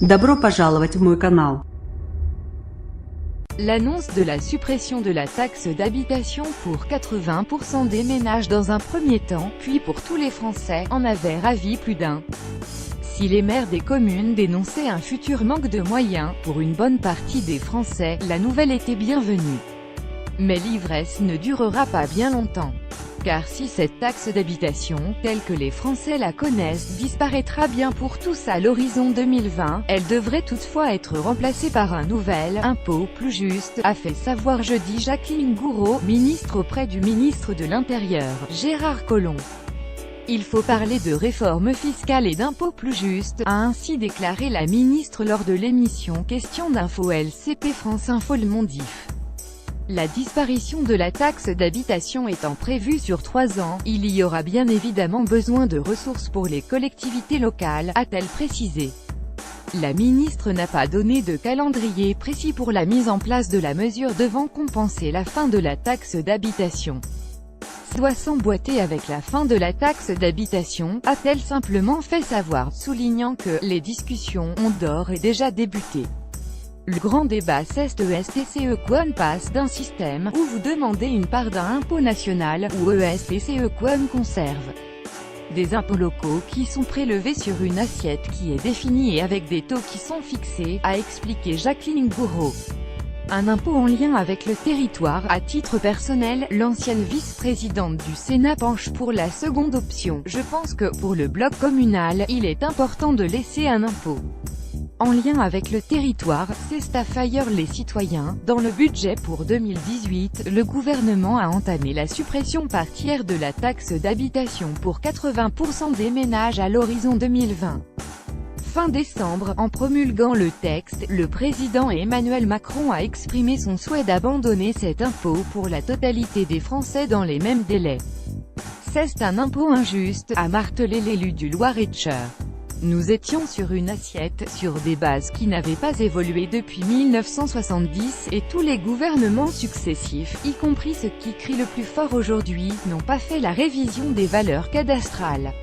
Добро пожаловать в мой канал. L'annonce de la suppression de la taxe d'habitation pour 80% des ménages dans un premier temps, puis pour tous les Français, en avait ravi plus d'un. Si les maires des communes dénonçaient un futur manque de moyens, pour une bonne partie des Français, la nouvelle était bienvenue. Mais l'ivresse ne durera pas bien longtemps. Car si cette taxe d'habitation, telle que les Français la connaissent, disparaîtra bien pour tous à l'horizon 2020, elle devrait toutefois être remplacée par un nouvel impôt plus juste, a fait savoir jeudi Jacqueline Gourault, ministre auprès du ministre de l'Intérieur, Gérard Collomb. Il faut parler de réforme fiscale et d'impôts plus justes, a ainsi déclaré la ministre lors de l'émission Question d'info LCP France Info Le Mondif. La disparition de la taxe d'habitation étant prévue sur 3 ans, il y aura bien évidemment besoin de ressources pour les collectivités locales, a-t-elle précisé. La ministre n'a pas donné de calendrier précis pour la mise en place de la mesure devant compenser la fin de la taxe d'habitation. Ça doit s'emboîter avec la fin de la taxe d'habitation, a-t-elle simplement fait savoir, soulignant que « les discussions ont d'ores et déjà débuté ». Le grand débat est-ce qu'on passe d'un système où vous demandez une part d'un impôt national, ou est-ce qu'on conserve des impôts locaux qui sont prélevés sur une assiette qui est définie et avec des taux qui sont fixés, a expliqué Jacqueline Gourault. Un impôt en lien avec le territoire. À titre personnel, l'ancienne vice-présidente du Sénat penche pour la seconde option. Je pense que, pour le bloc communal, il est important de laisser un impôt en lien avec le territoire, c'est ailleurs les citoyens. Dans le budget pour 2018, le gouvernement a entamé la suppression par tiers de la taxe d'habitation pour 80% des ménages à l'horizon 2020. Fin décembre, en promulguant le texte, le président Emmanuel Macron a exprimé son souhait d'abandonner cet impôt pour la totalité des Français dans les mêmes délais. C'est un impôt injuste, a martelé l'élu du Loir-et-Cher. Nous étions sur une assiette, sur des bases qui n'avaient pas évolué depuis 1970, et tous les gouvernements successifs, y compris ceux qui crient le plus fort aujourd'hui, n'ont pas fait la révision des valeurs cadastrales.